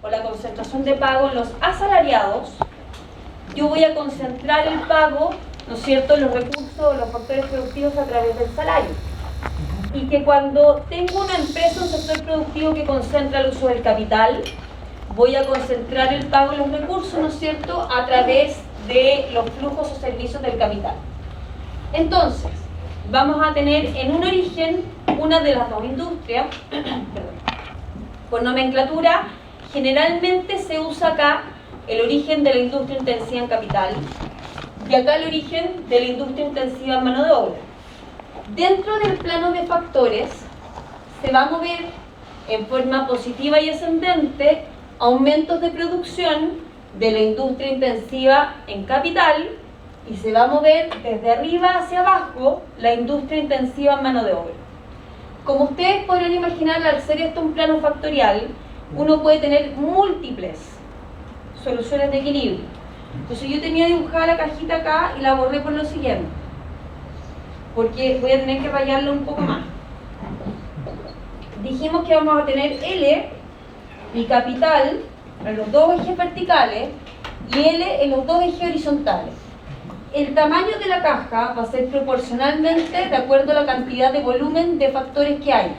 o la concentración de pago en los asalariados, yo voy a concentrar el pago, ¿no es cierto?, los recursos o los factores productivos a través del salario. Y que cuando tengo una empresa, un sector productivo que concentra el uso del capital, voy a concentrar el pago de los recursos, ¿no es cierto?, a través de los flujos o servicios del capital. Entonces, vamos a tener en un origen una de las dos industrias, por nomenclatura, generalmente se usa acá el origen de la industria intensiva en capital y acá el origen de la industria intensiva en mano de obra. Dentro del plano de factores se va a mover en forma positiva y ascendente aumentos de producción de la industria intensiva en capital y se va a mover desde arriba hacia abajo la industria intensiva en mano de obra. Como ustedes podrán imaginar, al ser esto un plano factorial, uno puede tener múltiples soluciones de equilibrio. Entonces yo tenía dibujada la cajita acá y la borré por lo siguiente, porque voy a tener que rayarla un poco más. Dijimos que vamos a tener L y capital en los dos ejes verticales y L en los dos ejes horizontales. El tamaño de la caja va a ser proporcionalmente de acuerdo a la cantidad de volumen de factores que hay.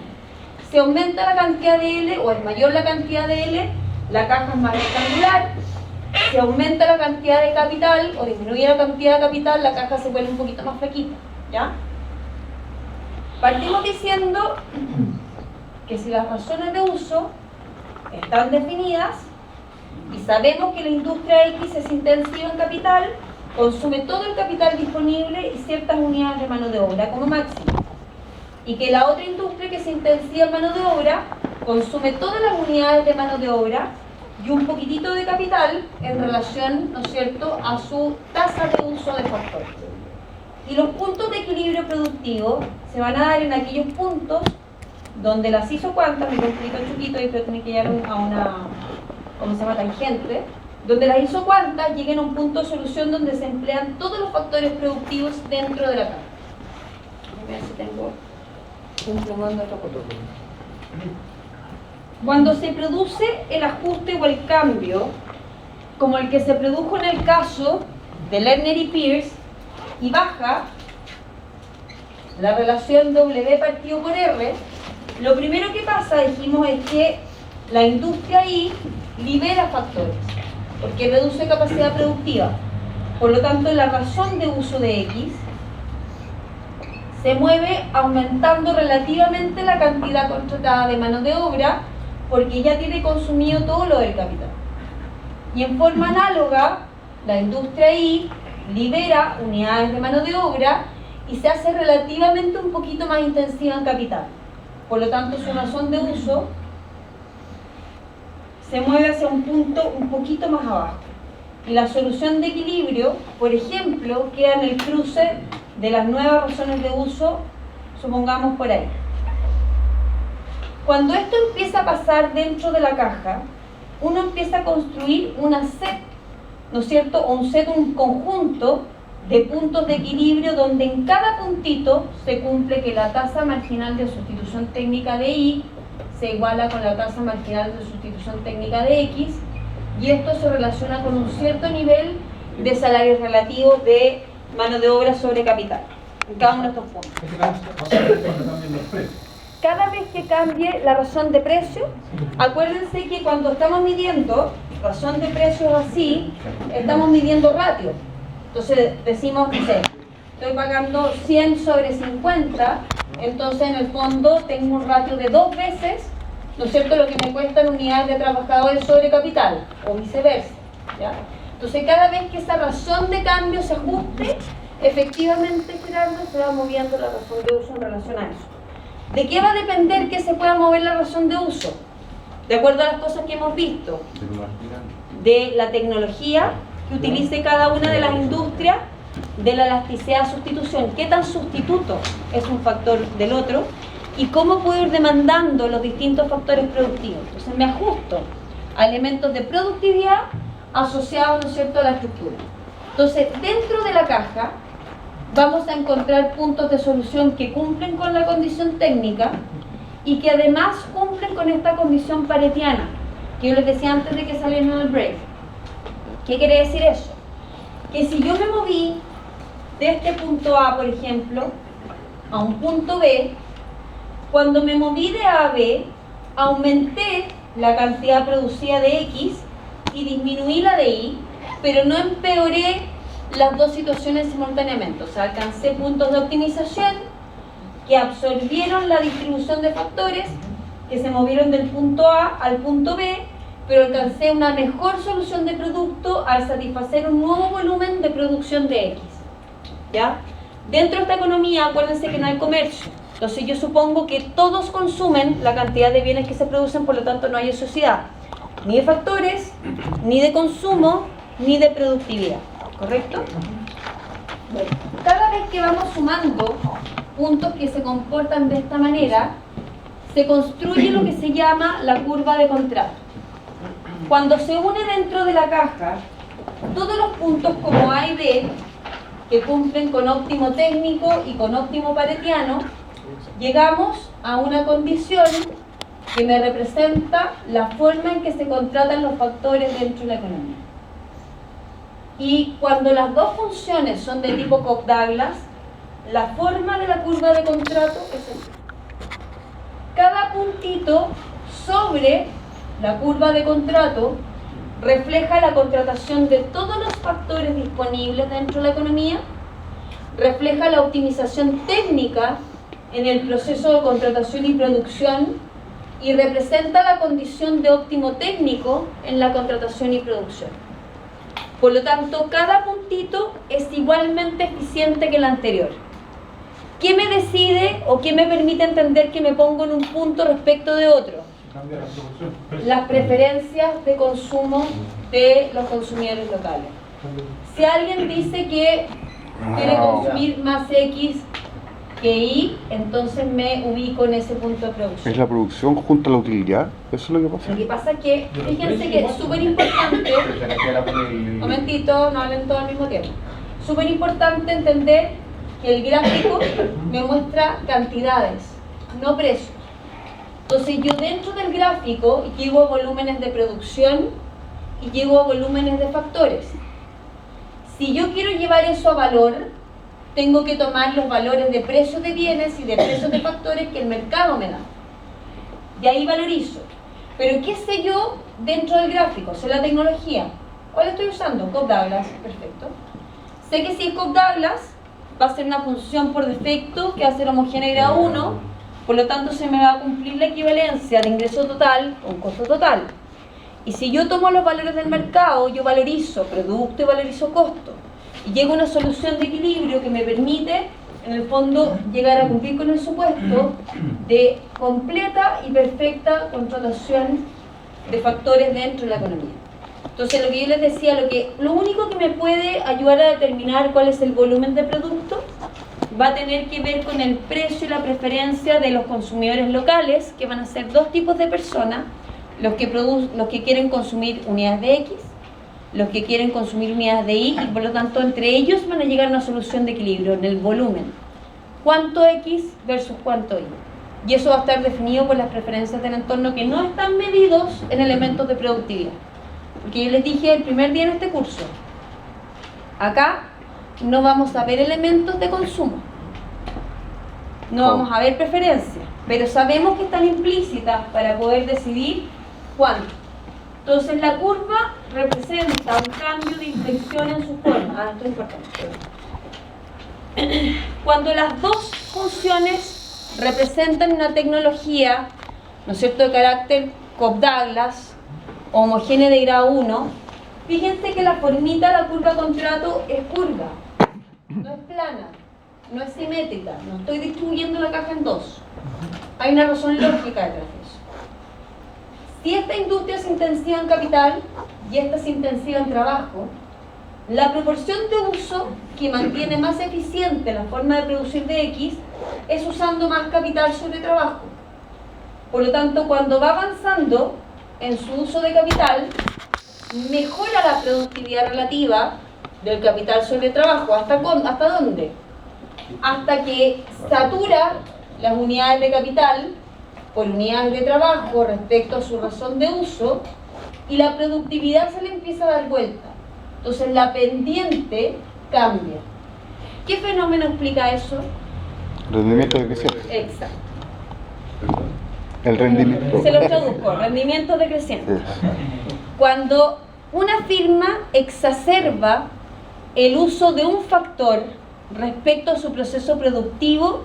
Si aumenta la cantidad de L o es mayor la cantidad de L, la caja es más rectangular. Si aumenta la cantidad de capital o disminuye la cantidad de capital, la caja se vuelve un poquito más flaquita, ¿ya? Partimos diciendo que si las razones de uso están definidas y sabemos que la industria X es intensiva en capital, consume todo el capital disponible y ciertas unidades de mano de obra como máximo. Y que la otra industria que es intensiva en mano de obra consume todas las unidades de mano de obra y un poquitito de capital en relación, ¿no es cierto?, a su tasa de uso de factores. Y los puntos de equilibrio productivo se van a dar en aquellos puntos donde las isocuantas, me complico chiquito y creo que tiene que llegar a una, ¿cómo se llama?, tangente, donde las isocuantas lleguen a un punto de solución donde se emplean todos los factores productivos dentro de la caja. A ver si tengo un plumón de otro color. Cuando se produce el ajuste o el cambio, como el que se produjo en el caso de Lerner y Peirce, y baja la relación W partido por R, lo primero que pasa, dijimos, es que la industria I libera factores, porque reduce capacidad productiva. Por lo tanto, la razón de uso de X se mueve aumentando relativamente la cantidad contratada de mano de obra, porque ya tiene consumido todo lo del capital. Y en forma análoga, la industria I libera unidades de mano de obra y se hace relativamente un poquito más intensiva en capital. Por lo tanto, su razón de uso se mueve hacia un punto un poquito más abajo. Y la solución de equilibrio, por ejemplo, queda en el cruce de las nuevas razones de uso, supongamos por ahí. Cuando esto empieza a pasar dentro de la caja, uno empieza a construir una set, ¿no es cierto?, un conjunto de puntos de equilibrio donde en cada puntito se cumple que la tasa marginal de sustitución técnica de Y se iguala con la tasa marginal de sustitución técnica de X, y esto se relaciona con un cierto nivel de salarios relativos de mano de obra sobre capital en cada uno de estos puntos. Cada vez que cambie la razón de precio, acuérdense que cuando estamos midiendo razón de precios así, estamos midiendo ratio. Entonces decimos, no sé, estoy pagando 100 sobre 50, entonces en el fondo tengo un ratio de 2 veces, ¿no es cierto?, lo que me cuestan unidades de trabajadores sobre capital, o viceversa, ¿ya? Entonces cada vez que esa razón de cambio se ajuste, efectivamente, Gerardo, se va moviendo la razón de uso en relación a eso. ¿De qué va a depender que se pueda mover la razón de uso? De acuerdo a las cosas que hemos visto. De la tecnología que utilice cada una de las industrias, de la elasticidad de sustitución, qué tan sustituto es un factor del otro y cómo puedo ir demandando los distintos factores productivos. Entonces me ajusto a elementos de productividad asociados, ¿no es cierto?, a la estructura. Entonces, dentro de la caja vamos a encontrar puntos de solución que cumplen con la condición técnica y que además cumplen con esta condición paretiana. que yo les decía antes de que salieran al break. ¿Qué quiere decir eso? Que si yo me moví de este punto A, por ejemplo, a un punto B, cuando me moví de A a B, aumenté la cantidad producida de X y disminuí la de Y, pero no empeoré las dos situaciones simultáneamente. O sea, alcancé puntos de optimización que absorbieron la distribución de factores que se movieron del punto A al punto B, pero alcancé una mejor solución de producto al satisfacer un nuevo volumen de producción de X. ¿Ya? Dentro de esta economía, acuérdense que no hay comercio. Entonces yo supongo que todos consumen la cantidad de bienes que se producen, por lo tanto no hay sociedad, ni de factores, ni de consumo, ni de productividad. ¿Correcto? Bueno, cada vez que vamos sumando puntos que se comportan de esta manera, se construye lo que se llama la curva de contrato. Cuando se une dentro de la caja todos los puntos como A y B, que cumplen con óptimo técnico y con óptimo paretiano, llegamos a una condición que me representa la forma en que se contratan los factores dentro de la economía. Y cuando las dos funciones son de tipo Cobb-Douglas, la forma de la curva de contrato es así. Cada puntito sobre la curva de contrato refleja la contratación de todos los factores disponibles dentro de la economía, refleja la optimización técnica en el proceso de contratación y producción y representa la condición de óptimo técnico en la contratación y producción. Por lo tanto, cada puntito es igualmente eficiente que el anterior. ¿Qué me decide o qué me permite entender que me pongo en un punto respecto de otro? Las preferencias de consumo de los consumidores locales. Si alguien dice que quiere consumir más X que Y, entonces me ubico en ese punto de producción. ¿Es la producción junto a la utilidad? ¿Eso es lo que pasa? Lo que pasa es que, fíjense que es súper importante, momentito, no hablen todo al mismo tiempo, súper importante entender que el gráfico me muestra cantidades, no precios. Entonces yo dentro del gráfico llego a volúmenes de producción y llego a volúmenes de factores. Si yo quiero llevar eso a valor, tengo que tomar los valores de precios de bienes y de precios de factores que el mercado me da. Y ahí valorizo. Pero ¿qué sé yo dentro del gráfico? Sé la tecnología. ¿Cuál estoy usando? Cobb-Douglas. Perfecto. Sé que si es Cobb-Douglas, va a ser una función por defecto que va a ser homogénea grado 1. Por lo tanto, se me va a cumplir la equivalencia de ingreso total con costo total. Y si yo tomo los valores del mercado, yo valorizo producto y valorizo costo. Y llego a una solución de equilibrio que me permite, en el fondo, llegar a cumplir con el supuesto de completa y perfecta contratación de factores dentro de la economía. Entonces, lo que yo les decía, lo único que me puede ayudar a determinar cuál es el volumen de producto va a tener que ver con el precio y la preferencia de los consumidores locales, que van a ser dos tipos de personas, los que quieren consumir unidades de X, los que quieren consumir unidades de Y, y por lo tanto entre ellos van a llegar a una solución de equilibrio en el volumen. ¿Cuánto X versus cuánto Y? Y eso va a estar definido por las preferencias del entorno que no están medidos en elementos de productividad. Porque yo les dije el primer día en este curso, acá no vamos a ver elementos de consumo, no vamos a ver preferencias, pero sabemos que están implícitas para poder decidir cuánto. Entonces la curva representa un cambio de inflexión en su forma. Esto es importante. Cuando las dos funciones representan una tecnología, ¿no es cierto?, de carácter Cobb-Douglas, homogénea de grado 1, fíjense que la formita de la curva contrato es curva, no es plana, no es simétrica, no estoy distribuyendo la caja en dos. Hay una razón lógica detrás de eso. Si esta industria es intensiva en capital y esta es intensiva en trabajo, la proporción de uso que mantiene más eficiente la forma de producir de X es usando más capital sobre trabajo. Por lo tanto, cuando va avanzando en su uso de capital, mejora la productividad relativa del capital sobre trabajo. ¿Hasta dónde? Hasta que satura las unidades de capital por unidades de trabajo respecto a su razón de uso y la productividad se le empieza a dar vuelta. Entonces la pendiente cambia. ¿Qué fenómeno explica eso? Rendimiento decreciente. Exacto. El rendimiento. Se lo traduzco, rendimiento decreciente. Cuando una firma exacerba el uso de un factor respecto a su proceso productivo,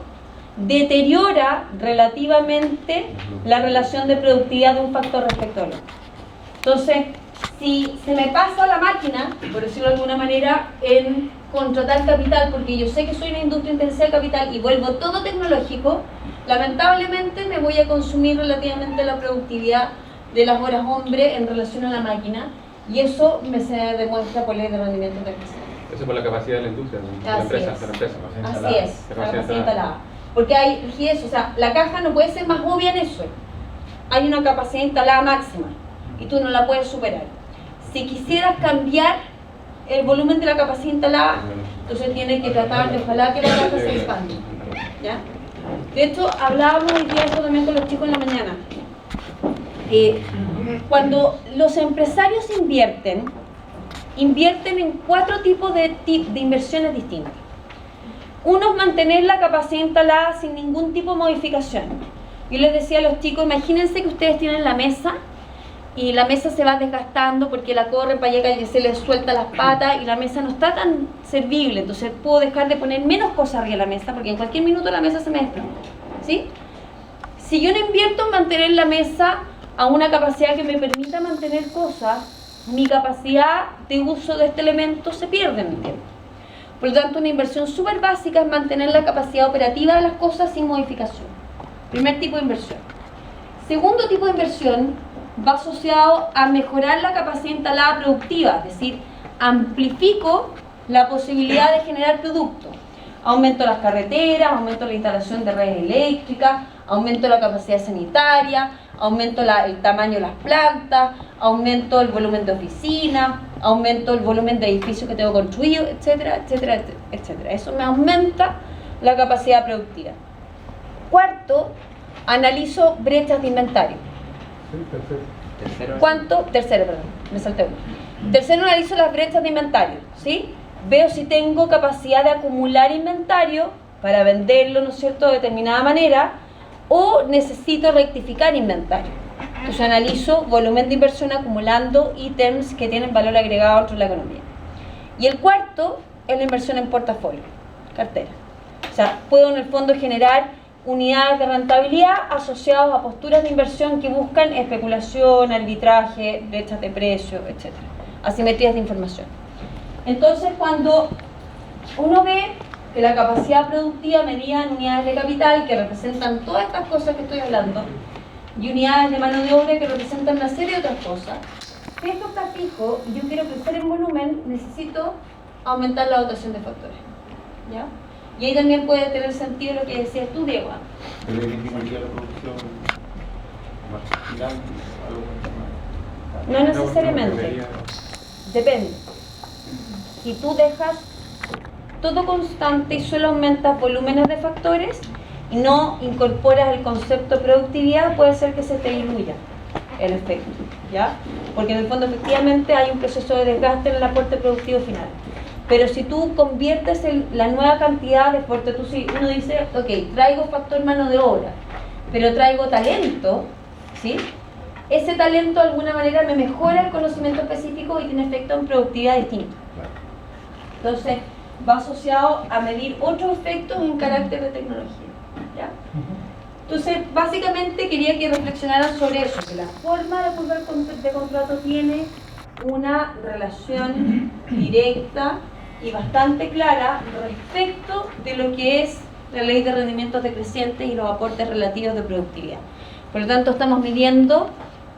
deteriora relativamente la relación de productividad de un factor respecto al otro. Entonces, si se me pasa la máquina, por decirlo de alguna manera, en contratar capital, porque yo sé que soy una industria intensiva de capital y vuelvo todo tecnológico, lamentablemente me voy a consumir relativamente la productividad de las horas hombre en relación a la máquina, y eso se demuestra por ley de rendimiento decreciente. Eso por la capacidad de la industria, de la empresa. Así es, la capacidad instalada. Porque hay eso, o sea, la caja no puede ser más obvia en eso. Hay una capacidad instalada máxima y tú no la puedes superar. Si quisieras cambiar el volumen de la capacidad instalada, entonces tienes que tratar de ojalá que la caja se expanda. ¿Ya? De hecho, hablábamos hoy día esto también con los chicos en la mañana. Cuando los empresarios invierten en 4 tipos de inversiones distintas. Uno es mantener la capacidad instalada sin ningún tipo de modificación. Yo les decía a los chicos, imagínense que ustedes tienen la mesa y la mesa se va desgastando porque la corren para llegar y se les suelta las patas y la mesa no está tan servible, entonces puedo dejar de poner menos cosas arriba de la mesa porque en cualquier minuto la mesa se me desploma, ¿sí? Si yo no invierto en mantener la mesa a una capacidad que me permita mantener cosas, mi capacidad de uso de este elemento se pierde en el tiempo. Por lo tanto, una inversión súper básica es mantener la capacidad operativa de las cosas sin modificación. Primer tipo de inversión. Segundo tipo de inversión va asociado a mejorar la capacidad instalada productiva, es decir, amplifico la posibilidad de generar productos. Aumento las carreteras, aumento la instalación de redes eléctricas, aumento la capacidad sanitaria, aumento el tamaño de las plantas, aumento el volumen de oficinas, aumento el volumen de edificios que tengo construido, etcétera, etcétera, etcétera. Eso me aumenta la capacidad productiva. Cuarto, analizo brechas de inventario. Tercero, perdón, me salté uno. Tercero, analizo las brechas de inventario, ¿sí? Veo si tengo capacidad de acumular inventario para venderlo, ¿no es cierto?, de determinada manera, o necesito rectificar inventario. Entonces analizo volumen de inversión acumulando ítems que tienen valor agregado dentro de la economía. Y el cuarto es la inversión en portafolio, cartera. O sea, puedo en el fondo generar unidades de rentabilidad asociadas a posturas de inversión que buscan especulación, arbitraje, brechas de precio, etc. Asimetrías de información. Entonces, cuando uno ve que la capacidad productiva medida en unidades de capital, que representan todas estas cosas que estoy hablando, y unidades de mano de obra que representan una serie de otras cosas, si esto está fijo y yo quiero crecer en volumen, necesito aumentar la dotación de factores. ¿Ya? Y ahí también puede tener sentido lo que decías tú, Diego. ¿Pero qué disminuiría la producción marginal? No necesariamente. Depende. Si tú dejas todo constante y solo aumentas volúmenes de factores y no incorporas el concepto de productividad, puede ser que se te diluya el efecto, ¿ya? Porque en el fondo efectivamente hay un proceso de desgaste en el aporte productivo final. Pero si tú conviertes la nueva cantidad de aporte, uno dice, ok, traigo factor mano de obra, pero traigo talento, ¿sí? Ese talento de alguna manera me mejora el conocimiento específico y tiene efecto en productividad distinto. Entonces, va asociado a medir otros efectos en carácter de tecnología, ¿ya? Entonces, básicamente quería que reflexionaran sobre eso, que la forma de curva de contrato tiene una relación directa y bastante clara respecto de lo que es la ley de rendimientos decrecientes y los aportes relativos de productividad. Por lo tanto, estamos midiendo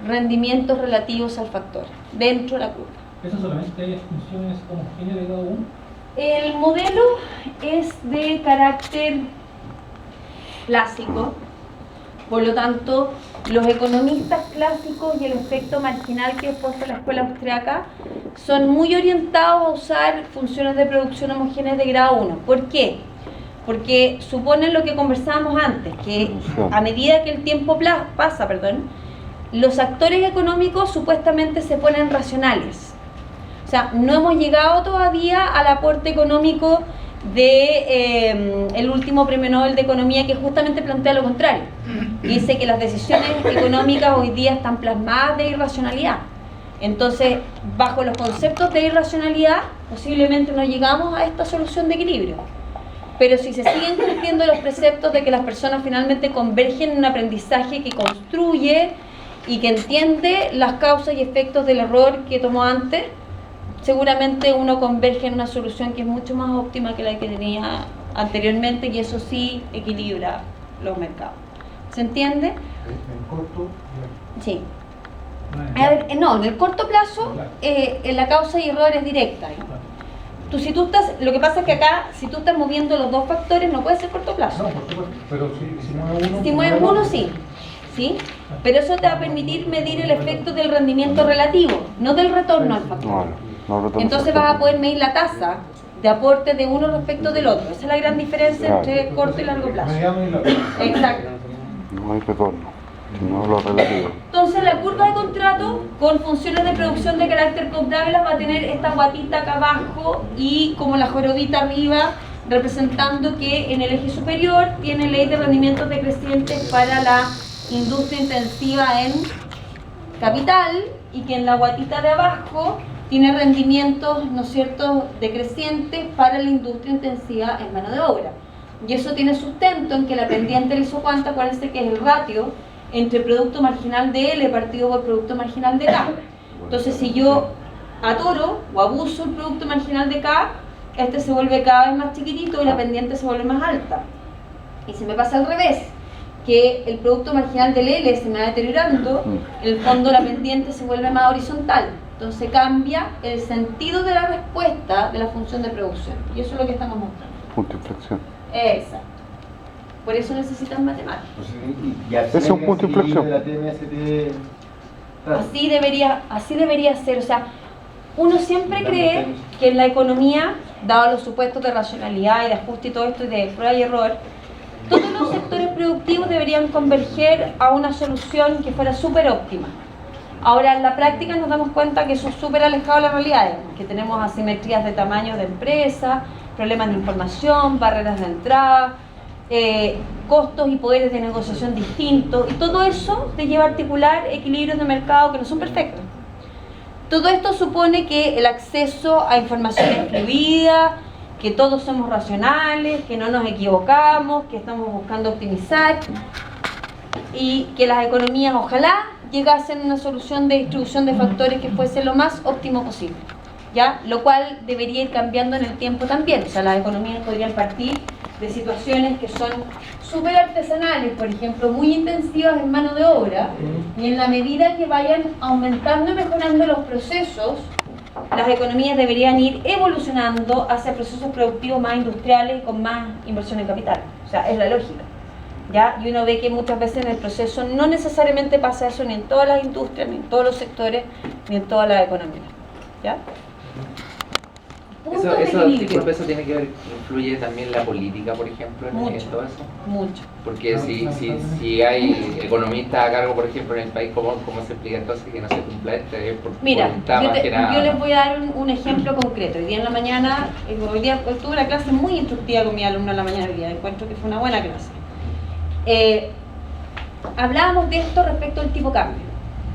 rendimientos relativos al factor dentro de la curva. ¿Eso solamente hay funciones homogéneas de cada uno? El modelo es de carácter clásico, por lo tanto, los economistas clásicos y el efecto marginal que después de la escuela austriaca son muy orientados a usar funciones de producción homogéneas de grado 1. ¿Por qué? Porque suponen lo que conversábamos antes, que a medida que el tiempo pasa, los actores económicos supuestamente se ponen racionales. O sea, no hemos llegado todavía al aporte económico de el último premio Nobel de Economía, que justamente plantea lo contrario. Dice que las decisiones económicas hoy día están plasmadas de irracionalidad. Entonces, bajo los conceptos de irracionalidad, posiblemente no llegamos a esta solución de equilibrio. Pero si se siguen cumpliendo los preceptos de que las personas finalmente convergen en un aprendizaje que construye y que entiende las causas y efectos del error que tomó antes, seguramente uno converge en una solución que es mucho más óptima que la que tenía anteriormente, y eso sí equilibra los mercados. ¿Se entiende? En corto, Sí. A ver, no, en el corto plazo la causa y error es directa. Si tú estás, lo que pasa es que acá, si tú estás moviendo los dos factores, no puede ser corto plazo. no, por supuesto, pero si mueve uno... Si mueves uno, sí. ¿Sí? Pero eso te va a permitir medir el efecto del rendimiento relativo, no del retorno al factor. Entonces vas a poder medir la tasa de aporte de uno respecto del otro. Esa es la gran diferencia entre corto y largo plazo. Mediano y largo. Exacto. No hay retorno, sino lo relativo. Entonces la curva de contrato con funciones de producción de carácter contable va a tener esta guatita acá abajo y como la jorobita arriba, representando que en el eje superior tiene ley de rendimientos decrecientes para la industria intensiva en capital, y que en la guatita de abajo tiene rendimientos, ¿no es cierto?, decrecientes para la industria intensiva en mano de obra. Y eso tiene sustento en que la pendiente lisocuanta, acuérdense que es el ratio entre producto marginal de L partido por producto marginal de K. Entonces, si yo atoro o abuso el producto marginal de K, este se vuelve cada vez más chiquitito y la pendiente se vuelve más alta. Y si me pasa al revés, que el producto marginal del L se me va deteriorando, en el fondo la pendiente se vuelve más horizontal. Entonces cambia el sentido de la respuesta de la función de producción. Y eso es lo que estamos mostrando. Punto de inflexión. Exacto. Por eso necesitan matemáticas. Es un punto de inflexión. Así debería ser. O sea, uno siempre cree que en la economía, dado los supuestos de racionalidad y de ajuste y todo esto y de prueba y error, todos los sectores productivos deberían converger a una solución que fuera súper óptima. Ahora, en la práctica nos damos cuenta que eso es súper alejado de la realidad, que tenemos asimetrías de tamaño de empresa, problemas de información, barreras de entrada, costos y poderes de negociación distintos, y todo eso te lleva a articular equilibrios de mercado que no son perfectos. Todo esto supone que el acceso a información es fluida, que todos somos racionales, que no nos equivocamos, que estamos buscando optimizar, y que las economías ojalá llegasen a una solución de distribución de factores que fuese lo más óptimo posible, ¿ya? Lo cual debería ir cambiando en el tiempo también. O sea, las economías podrían partir de situaciones que son súper artesanales, por ejemplo, muy intensivas en mano de obra, y en la medida que vayan aumentando y mejorando los procesos, las economías deberían ir evolucionando hacia procesos productivos más industriales y con más inversión en capital. O sea, es la lógica, ¿ya? Y uno ve que muchas veces en el proceso no necesariamente pasa eso ni en todas las industrias, ni en todos los sectores, ni en todas las economías, ¿ya? Eso tiene que ver, influye también la política, por ejemplo, en todo eso. Mucho. Porque si hay economistas a cargo, por ejemplo, en el país, ¿cómo se explica entonces que no se cumpla por Mira, voluntad más que nada? yo les voy a dar un ejemplo concreto. Hoy día en la mañana, hoy tuve una clase muy instructiva con mi alumno en la mañana hoy día, encuentro que fue una buena clase. Hablábamos de esto respecto al tipo cambio,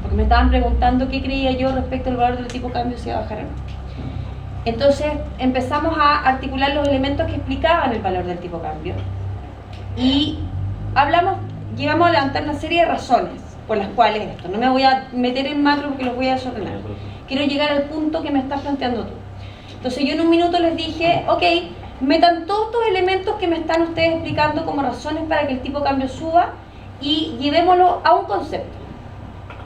porque me estaban preguntando qué creía yo respecto al valor del tipo cambio, si iba a bajar o no. Entonces empezamos a articular los elementos que explicaban el valor del tipo cambio y llegamos a levantar una serie de razones por las cuales esto. No me voy a meter en macro porque los voy a desordenar. Quiero llegar al punto que me estás planteando tú. Entonces yo en un minuto les dije, ok, metan todos estos elementos que me están ustedes explicando como razones para que el tipo cambio suba y llevémoslo a un concepto.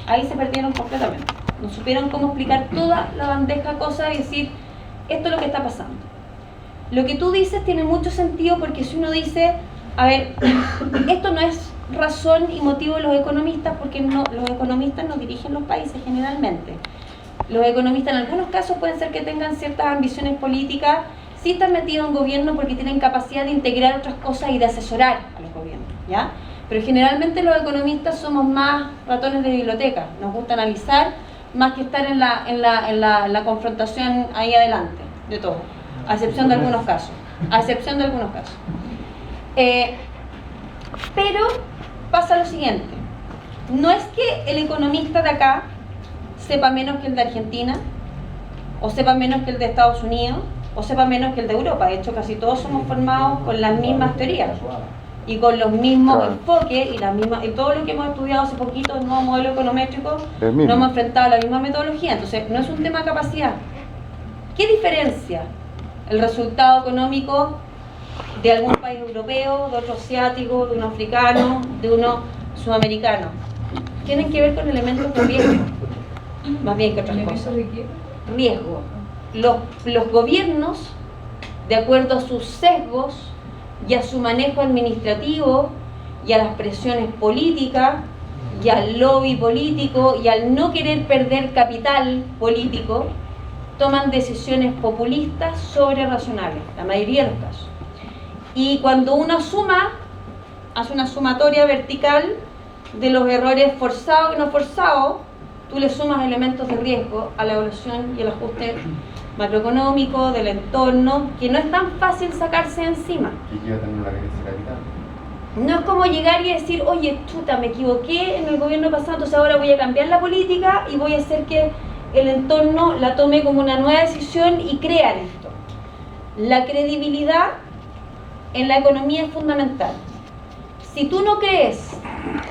Ahí se perdieron completamente. No supieron cómo explicar toda la bandeja de cosas y decir, esto es lo que está pasando. Lo que tú dices tiene mucho sentido porque si uno dice, a ver, esto no es razón y motivo de los economistas porque los economistas no dirigen los países generalmente. Los economistas en algunos casos pueden ser que tengan ciertas ambiciones políticas, sí están metidos en gobierno porque tienen capacidad de integrar otras cosas y de asesorar a los gobiernos, ¿ya? Pero generalmente los economistas somos más ratones de biblioteca, nos gusta analizar más que estar en la confrontación ahí adelante de todo, a excepción de algunos casos. Pero pasa lo siguiente, no es que el economista de acá sepa menos que el de Argentina, o sepa menos que el de Estados Unidos, o sepa menos que el de Europa. De hecho, casi todos somos formados con las mismas teorías y con los mismos enfoques y todo lo que hemos estudiado hace poquito, el nuevo modelo econométrico, no hemos enfrentado la misma metodología. Entonces, no es un tema de capacidad. ¿Qué diferencia el resultado económico de algún país europeo, de otro asiático, de uno africano, de uno sudamericano? Tienen que ver con elementos de riesgo, más bien que otras cosas. Riesgo. Los gobiernos, de acuerdo a sus sesgos y a su manejo administrativo y a las presiones políticas y al lobby político y al no querer perder capital político, toman decisiones populistas sobre razonables, la mayoría de los casos. Y cuando uno hace una sumatoria vertical de los errores forzados y no forzados, tú le sumas elementos de riesgo a la evaluación y el ajuste macroeconómico del entorno, que no es tan fácil sacarse encima. Que lleva también una creencia capital. No es como llegar y decir, oye, chuta, me equivoqué en el gobierno pasado, entonces ahora voy a cambiar la política y voy a hacer que el entorno la tome como una nueva decisión y crean esto. La credibilidad en la economía es fundamental. Si tú no crees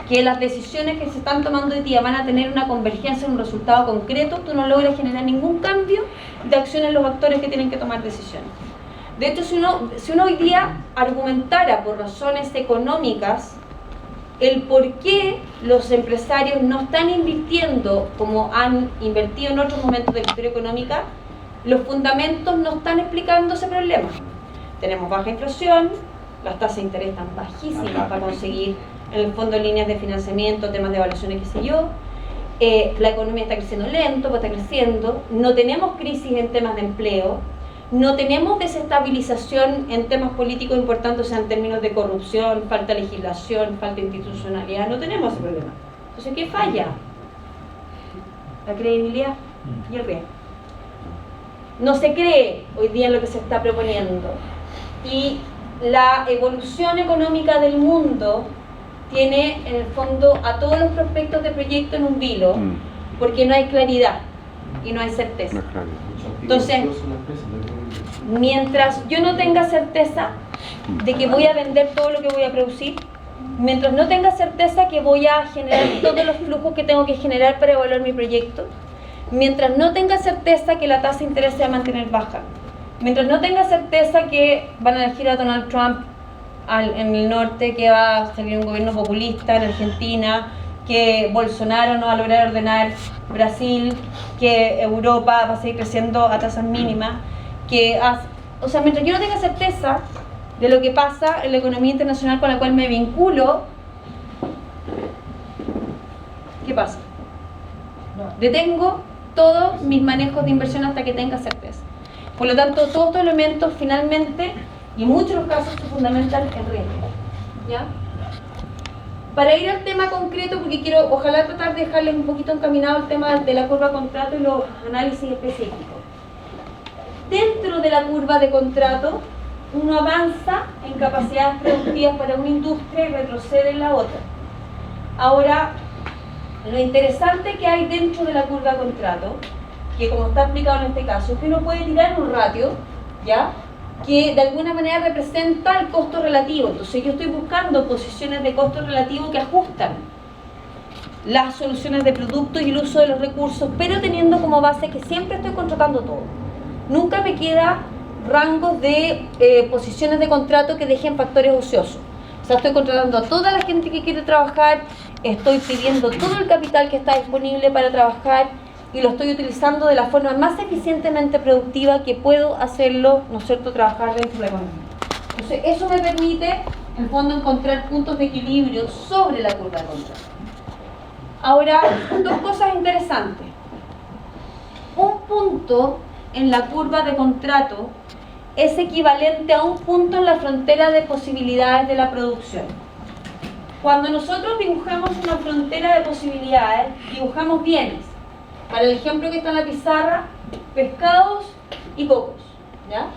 que las decisiones que se están tomando hoy día van a tener una convergencia en un resultado concreto, tú no logras generar ningún cambio de acción en los actores que tienen que tomar decisiones. De hecho, si uno hoy día argumentara por razones económicas el por qué los empresarios no están invirtiendo como han invertido en otros momentos de la historia económica, los fundamentos no están explicando ese problema. Tenemos baja inflación, las tasas de interés están bajísimas para conseguir, en el fondo, líneas de financiamiento, temas de evaluaciones, qué sé yo. La economía está creciendo lento, pues está creciendo. No tenemos crisis en temas de empleo. No tenemos desestabilización en temas políticos importantes, o sea, en términos de corrupción, falta de legislación, falta de institucionalidad. No tenemos ese problema. Entonces, ¿qué falla? La credibilidad y el riesgo. No se cree hoy día en lo que se está proponiendo. Y la evolución económica del mundo tiene, en el fondo, a todos los prospectos de proyecto en un vilo, porque no hay claridad y no hay certeza. Entonces, mientras yo no tenga certeza de que voy a vender todo lo que voy a producir, mientras no tenga certeza que voy a generar todos los flujos que tengo que generar para evaluar mi proyecto, mientras no tenga certeza que la tasa de interés se va a mantener baja, mientras no tenga certeza que van a elegir a Donald Trump en el norte, que va a salir un gobierno populista en Argentina, que Bolsonaro no va a lograr ordenar Brasil, que Europa va a seguir creciendo a tasas mínimas, o sea, mientras yo no tenga certeza de lo que pasa en la economía internacional con la cual me vinculo, ¿qué pasa? Detengo todos mis manejos de inversión hasta que tenga certeza. Por lo tanto, todos estos elementos finalmente, y en muchos de los casos, se fundamentan en riesgo. ¿Ya? Para ir al tema concreto, porque quiero, ojalá tratar de dejarles un poquito encaminado el tema de la curva de contrato y los análisis específicos. Dentro de la curva de contrato, uno avanza en capacidades productivas para una industria y retrocede en la otra. Ahora, lo interesante que hay dentro de la curva de contrato, que como está explicado en este caso, es que uno puede tirar un ratio, ¿ya?, que de alguna manera representa el costo relativo. Entonces yo estoy buscando posiciones de costo relativo que ajustan las soluciones de producto y el uso de los recursos, pero teniendo como base que siempre estoy contratando todo. Nunca me queda rangos de posiciones de contrato que dejen factores ociosos. O sea, estoy contratando a toda la gente que quiere trabajar, estoy pidiendo todo el capital que está disponible para trabajar y lo estoy utilizando de la forma más eficientemente productiva que puedo hacerlo, ¿no es cierto?, trabajar dentro de la economía. Entonces, eso me permite, en el fondo, encontrar puntos de equilibrio sobre la curva de contrato. Ahora, dos cosas interesantes. Un punto en la curva de contrato es equivalente a un punto en la frontera de posibilidades de la producción. Cuando nosotros dibujamos una frontera de posibilidades, dibujamos bienes. Para el ejemplo que está en la pizarra, pescados y cocos, ¿ya?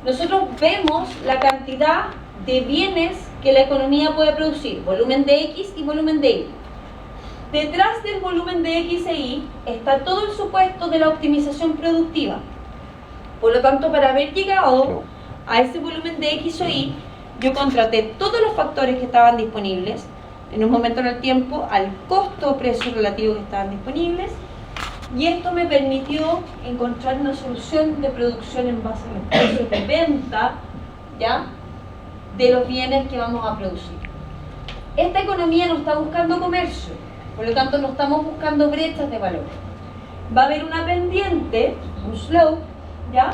Nosotros vemos la cantidad de bienes que la economía puede producir, volumen de X y volumen de Y. Detrás del volumen de X e Y está todo el supuesto de la optimización productiva. Por lo tanto, para haber llegado a ese volumen de X o Y, yo contraté todos los factores que estaban disponibles en un momento en el tiempo al costo-precio relativo que estaban disponibles, y esto me permitió encontrar una solución de producción en base a los precios de venta, ¿ya?, de los bienes que vamos a producir. Esta economía no está buscando comercio, por lo tanto no estamos buscando brechas de valor. Va a haber una pendiente, un slope, ¿ya?,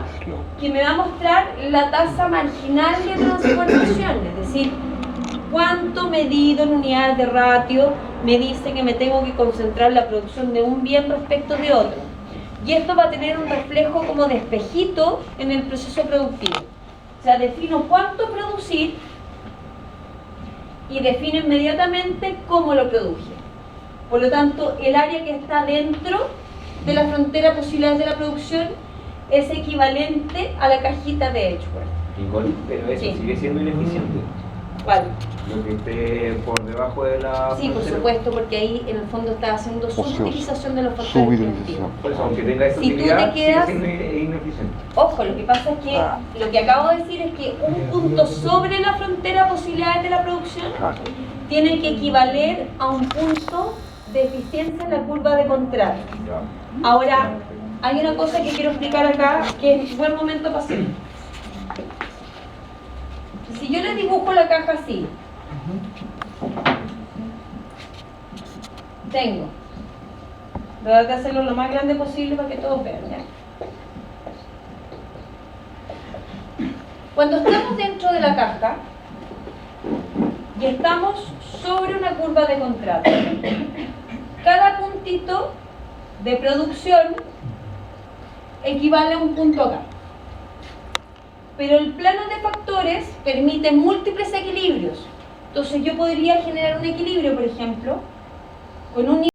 que me va a mostrar la tasa marginal de transformación, es decir, cuánto medido en unidades de ratio me dice que me tengo que concentrar la producción de un bien respecto de otro. Y esto va a tener un reflejo como de espejito en el proceso productivo. O sea, defino cuánto producir y defino inmediatamente cómo lo produje. Por lo tanto, el área que está dentro de la frontera de posibilidades de la producción es equivalente a la cajita de Edgeworth. Nicole, pero eso Sí. sigue siendo ineficiente. ¿Cuál? Lo que esté por debajo de la... Sí, por frontera. supuesto, porque ahí en el fondo está haciendo subutilización de los factores Subutilización. productivos. Por eso, aunque tenga esa Si tú te utilidad, quedas- sigue siendo ineficiente. Ojo, lo que pasa es que lo que acabo de decir es que un punto sobre la frontera de posibilidades de la producción tiene que equivaler a un punto de eficiencia en la curva de contrato. Ya. Ahora, hay una cosa que quiero explicar acá, que es buen momento para hacer. Si yo les dibujo la caja así, tengo, voy a tratar de hacerlo lo más grande posible para que todos vean, ¿ya? Cuando estamos dentro de la caja y estamos sobre una curva de contrato, cada puntito de producción equivale a un punto acá. Pero el plano de factores permite múltiples equilibrios. Entonces yo podría generar un equilibrio, por ejemplo, con un